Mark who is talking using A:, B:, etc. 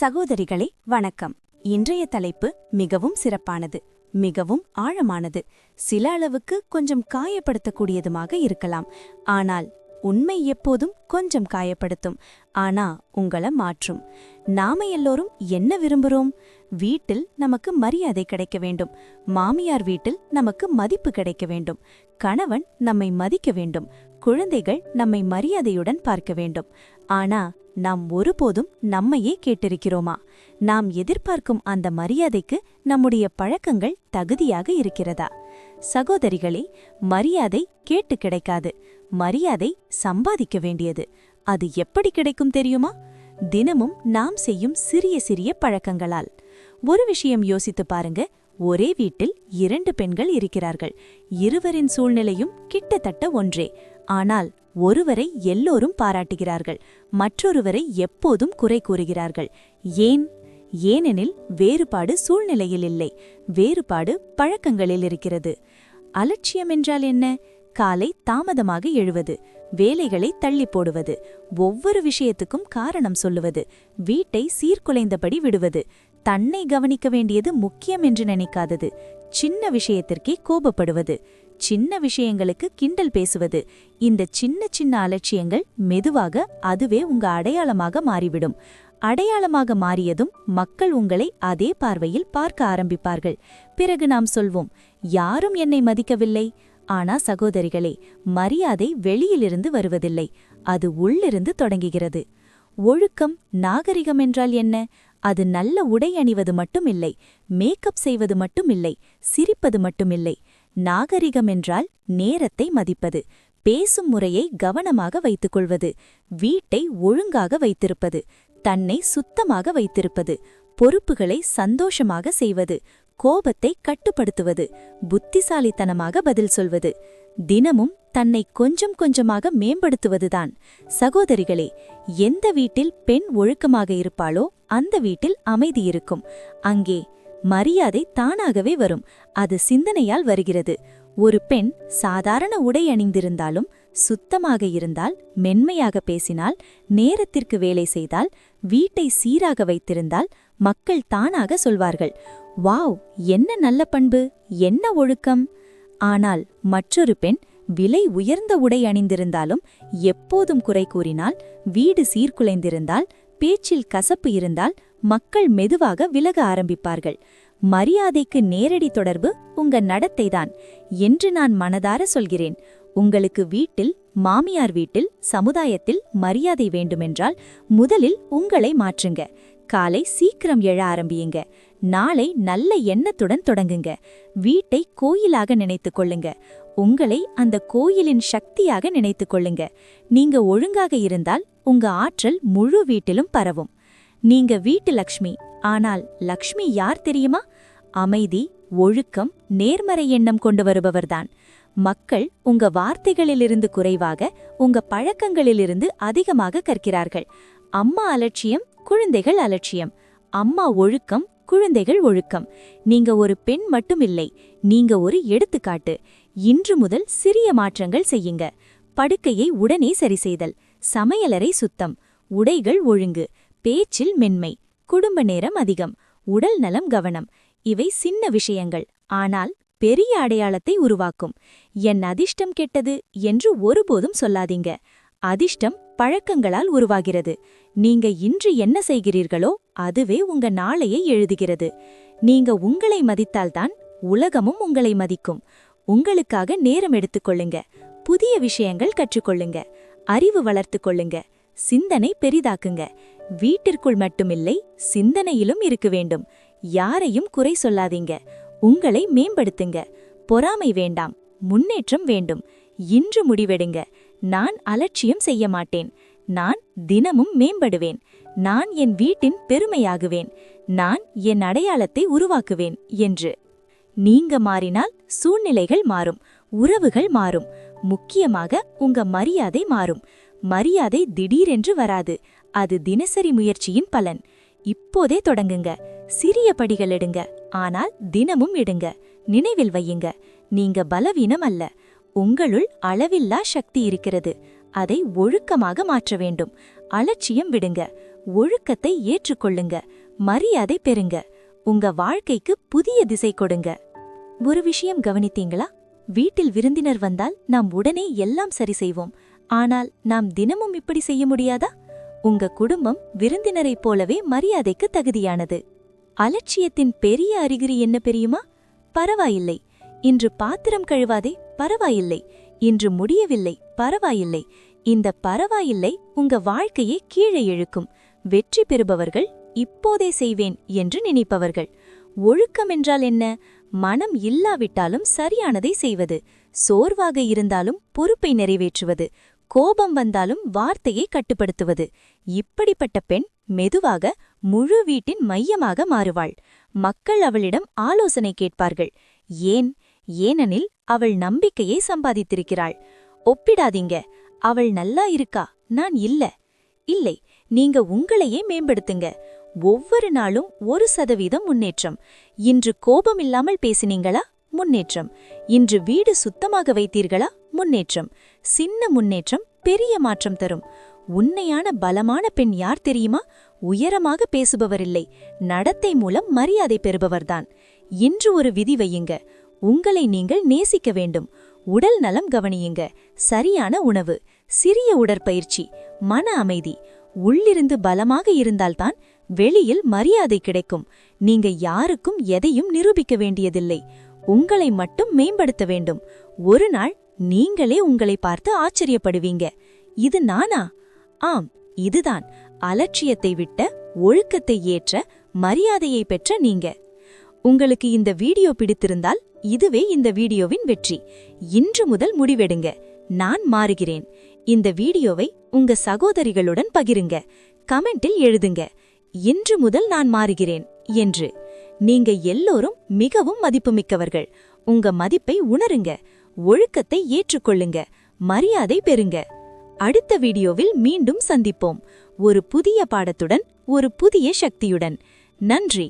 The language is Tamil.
A: சகோதரிகளே வணக்கம். இன்றைய தலைப்பு மிகவும் சிறப்பானது, மிகவும் ஆழமானது, சில அளவுக்கு கொஞ்சம் காயப்படுத்தக்கூடியதுமாக இருக்கலாம். ஆனால் உண்மை எப்போதும் கொஞ்சம் காயப்படுத்தும், ஆனா உங்கள மாற்றும். நாம எல்லோரும் என்ன விரும்புறோம்? வீட்டில் நமக்கு மரியாதை கிடைக்க வேண்டும், மாமியார் வீட்டில் நமக்கு மதிப்பு கிடைக்க வேண்டும், கணவன் நம்மை மதிக்க வேண்டும், குழந்தைகள் நம்மை மரியாதையுடன் பார்க்க வேண்டும். ஆனா நாம் ஒருபோதும் நம்மையே கேட்டிருக்கிறோமா? நாம் எதிர்பார்க்கும் அந்த மரியாதைக்கு நம்முடைய பழக்கங்கள் தகுதியாக இருக்கிறதா? சகோதரிகளே, மரியாதை கேட்டு கிடைக்காது, மரியாதை சம்பாதிக்க வேண்டியது. அது எப்படி கிடைக்கும் தெரியுமா? தினமும் நாம் செய்யும் சிறிய சிறிய பழக்கங்களால். ஒரு விஷயம் யோசித்து பாருங்க. ஒரே வீட்டில் 2 பெண்கள் இருக்கிறார்கள். இருவரின் சூழ்நிலையும் கிட்டத்தட்ட ஒன்றே. ஆனால் ஒருவரை எல்லோரும் பாராட்டுகிறார்கள், மற்றொருவரை எப்போதும் குறை கூறுகிறார்கள். ஏன்? ஏனெனில் வேறுபாடு சூழ்நிலையில் இல்லை, வேறுபாடு பழக்கங்களில் இருக்கிறது. அலட்சியம் என்றால் என்ன? காலை தாமதமாக எழுவது, வேலைகளை தள்ளி போடுவது, ஒவ்வொரு விஷயத்துக்கும் காரணம் சொல்லுவது, வீட்டை சீர்குலைந்தபடி விடுவது, தன்னை கவனிக்க வேண்டியது முக்கியம் என்று நினைக்காதது, சின்ன விஷயத்திற்கே கோபப்படுவது, சின்ன விஷயங்களுக்கு கிண்டல் பேசுவது. இந்த சின்ன சின்ன அலட்சியங்கள் மெதுவாக அதுவே உங்க அடையாளமாக மாறிவிடும். அடையாளமாக மாறியதும் மக்கள் உங்களை அதே பார்வையில் பார்க்க ஆரம்பிப்பார்கள். பிறகு நாம் சொல்வோம், யாரும் என்னை மதிக்கவில்லை. ஆனா சகோதரிகளே, மரியாதை வெளியிலிருந்து வருவதில்லை, அது உள்ளிருந்து தொடங்குகிறது. ஒழுக்கம், நாகரிகம் என்றால் என்ன? அது நல்ல உடை அணிவது மட்டுமில்லை, மேக்கப் செய்வது மட்டுமில்லை, சிரிப்பது மட்டுமில்லை. நாகரிகம் என்றால் நேரத்தை மதிப்பது, பேசும் முறையை கவனமாக வைத்துக்கொள்வது, வீட்டை ஒழுங்காக வைத்திருப்பது, தன்னை சுத்தமாக வைத்திருப்பது, பொறுப்புகளை சந்தோஷமாக செய்வது, கோபத்தை கட்டுப்படுத்துவது, புத்திசாலித்தனமாக பதில் சொல்வது, தினமும் தன்னை கொஞ்சம் கொஞ்சமாக மேம்படுத்துவதுதான். சகோதரிகளே, எந்த வீட்டில் பெண் ஒழுக்கமாக இருப்பாளோ அந்த வீட்டில் அமைதி இருக்கும். அங்கே மரியாதை தானாகவே வரும். அது சிந்தனையால் வருகிறது. ஒரு பெண் சாதாரண உடை அணிந்திருந்தாலும், சுத்தமாக இருந்தால், மென்மையாக பேசினால், நேரத்திற்கு வேலை செய்தால், வீட்டை சீராக வைத்திருந்தால், மக்கள் தானாக சொல்வார்கள், வாவ், என்ன நல்ல பண்பு, என்ன ஒழுக்கம். ஆனால் மற்றொரு பெண் விலை உயர்ந்த உடை அணிந்திருந்தாலும், எப்போதும் குறை கூறினால், வீடு சீர்குலைந்திருந்தால், பேச்சில் கசப்பு இருந்தால், மக்கள் மெதுவாக விலக ஆரம்பிப்பார்கள். மரியாதைக்கு நேரடி தொடர்பு உங்க நடத்தைதான் என்று நான் மனதார சொல்கிறேன். உங்களுக்கு வீட்டில், மாமியார் வீட்டில், சமுதாயத்தில் மரியாதை வேண்டுமென்றால் முதலில் உங்களை மாற்றுங்க. காலை சீக்கிரம் எழ ஆரம்பியுங்க. நாளை நல்ல எண்ணத்துடன் தொடங்குங்க. வீட்டை கோயிலாக நினைத்துக் கொள்ளுங்க. உங்களை அந்த கோயிலின் சக்தியாக நினைத்துக் கொள்ளுங்க. நீங்க ஒழுங்காக இருந்தால் உங்க ஆற்றல் முழு வீட்டிலும் பரவும். நீங்க வீட்டு லக்ஷ்மி. ஆனால் லக்ஷ்மி யார் தெரியுமா? அமைதி, ஒழுக்கம், நேர்மறை எண்ணம் கொண்டு வருபவர்தான். மக்கள் உங்க வார்த்தைகளிலிருந்து குறைவாக உங்க பழக்கங்களிலிருந்து அதிகமாக கற்கிறார்கள். அம்மா அலட்சியம், குழந்தைகள் அலட்சியம். அம்மா ஒழுக்கம், குழந்தைகள் ஒழுக்கம். நீங்க ஒரு பெண் மட்டுமில்லை, நீங்க ஒரு எடுத்துக்காட்டு. இன்று முதல் சிறிய மாற்றங்கள் செய்யுங்க. படுக்கையை உடனே சரி செய்தல், சமையலறை சுத்தம், உடைகள் ஒழுங்கு, பேச்சில் மென்மை, குடும்ப நேரம் அதிகம், உடல் நலம் கவனம். இவை சின்ன விஷயங்கள், ஆனால் பெரிய அடையாளத்தை உருவாக்கும். என் அதிர்ஷ்டம் கெட்டது என்று ஒருபோதும் சொல்லாதீங்க. அதிர்ஷ்டம் பழக்கங்களால் உருவாகிறது. நீங்க இன்று என்ன செய்கிறீர்களோ அதுவே உங்க நாளையை எழுதுகிறது. நீங்க உங்களை மதித்தால்தான் உலகமும் உங்களை மதிக்கும். உங்களுக்காக நேரம் எடுத்துக்கொள்ளுங்க. புதிய விஷயங்கள் கற்றுக்கொள்ளுங்க. அறிவு வளர்த்துக் கொள்ளுங்க. சிந்தனை பெரிதாக்குங்க. வீட்டிற்குள் மட்டுமில்லை, சிந்தனையிலும் இருக்க வேண்டும். யாரையும் குறை சொல்லாதீங்க. உங்களை மேம்படுத்துங்க. பொறாமை வேண்டாம், முன்னேற்றம் வேண்டும். இன்று முடிவெடுங்க. நான் அலட்சியம் செய்ய மாட்டேன். நான் தினமும் மேம்படுவேன். நான் என் வீட்டின் பெருமையாகுவேன். நான் என் அடையாளத்தை உருவாக்குவேன் என்று. நீங்க மாறினால் சூழ்நிலைகள் மாறும், உறவுகள் மாறும், முக்கியமாக உங்க மரியாதை மாறும். மரியாதை திடீரென்று வராது, அது தினசரி முயற்சியின் பலன். இப்போதே தொடங்குங்க. சிறிய படிகள் எடுங்க, ஆனால் தினமும் எடுங்க. நினைவில் வையுங்க, நீங்க பலவீனம் அல்ல. உங்களுள் அளவில்லா சக்தி இருக்கிறது. அதை ஒழுக்கமாக மாற்ற வேண்டும். அலட்சியம் விடுங்க. ஒழுக்கத்தை ஏற்றுக்கொள்ளுங்க, மரியாதை பெறுங்க, உங்க வாழ்க்கைக்கு புதிய திசை கொடுங்க. ஒரு விஷயம் கவனித்தீங்களா? வீட்டில் விருந்தினர் வந்தால் நாம் உடனே எல்லாம் சரி செய்வோம். ஆனால் நாம் தினமும் இப்படி செய்ய முடியாதா? உங்க குடும்பம் விருந்தினரைப் போலவே மரியாதைக்கு தகுதியானது. அலட்சியத்தின் பெரிய அறிகுறி என்ன தெரியுமா? பரவாயில்லை, இன்று பாத்திரம் கழுவாதே, பரவாயில்லை, இன்று முடியவில்லை, பரவாயில்லை. இந்த பரவாயில்லை உங்க வாழ்க்கையை கீழே இழுக்கும். வெற்றி பெறுபவர்கள் இப்போதே செய்வேன் என்று நினைப்பவர்கள். ஒழுக்கம் என்றால் என்ன? மனம் இல்லாவிட்டாலும் சரியானதை செய்வது, சோர்வாக இருந்தாலும் பொறுப்பை நிறைவேற்றுவது, கோபம் வந்தாலும் வார்த்தையை கட்டுப்படுத்துவது. இப்படிப்பட்ட பெண் மெதுவாக முழு வீட்டின் மையமாக மாறுவாள். மக்கள் அவளிடம் ஆலோசனை கேட்பார்கள். ஏனெனில் அவள் நம்பிக்கையை சம்பாதித்திருக்கிறாள். ஒப்பிடாதீங்க, அவள் நல்லா இருக்கா, நான் இல்லை, நீங்க உங்களையே மேம்படுத்துங்க. ஒவ்வொரு நாளும் 1% முன்னேற்றம். இன்று கோபம் இல்லாமல் பேசினீங்களா? முன்னேற்றம். இன்று வீடு சுத்தமாக வைத்தீர்களா? முன்னேற்றம். சின்ன முன்னேற்றம் பெரிய மாற்றம் தரும். உண்மையான பலமான பெண் யார் தெரியுமா? உயரமாக பேசுபவரில்லை, நடத்தை மூலம் மரியாதை பெறுபவர்தான். இன்று ஒரு விதி வையுங்க, உங்களை நீங்கள் நேசிக்க வேண்டும். உடல் நலம் கவனியுங்க, சரியான உணவு, சிறிய உடற்பயிற்சி, மன அமைதி. உள்ளிருந்து பலமாக இருந்தால்தான் வெளியில் மரியாதை கிடைக்கும். நீங்க யாருக்கும் எதையும் நிரூபிக்க வேண்டியதில்லை, உங்களை மட்டும் மேம்படுத்த வேண்டும். ஒரு நாள் நீங்களே உங்களை பார்த்து ஆச்சரியப்படுவீங்க, இது நானா? ஆம், இதுதான் அலட்சியத்தை விட்ட, ஒழுக்கத்தை ஏற்ற, மரியாதையை பெற்ற நீங்க. உங்களுக்கு இந்த வீடியோ பிடித்திருந்தால் இதுவே இந்த வீடியோவின் வெற்றி. இன்று முதல் முடிவெடுங்க, நான் மாறுகிறேன். இந்த வீடியோவை உங்க சகோதரிகளுடன் பகிருங்க. கமெண்டில் எழுதுங்க, இன்று முதல் நான் மாறுகிறேன் என்று. நீங்க எல்லோரும் மிகவும் மதிப்புமிக்கவர்கள். உங்க மதிப்பை உணருங்க, ஒழுக்கத்தை ஏற்றுக்கொள்ளுங்க, மரியாதை பெறுங்க. அடுத்த வீடியோவில் மீண்டும் சந்திப்போம், ஒரு புதிய பாடத்துடன், ஒரு புதிய சக்தியுடன். நன்றி.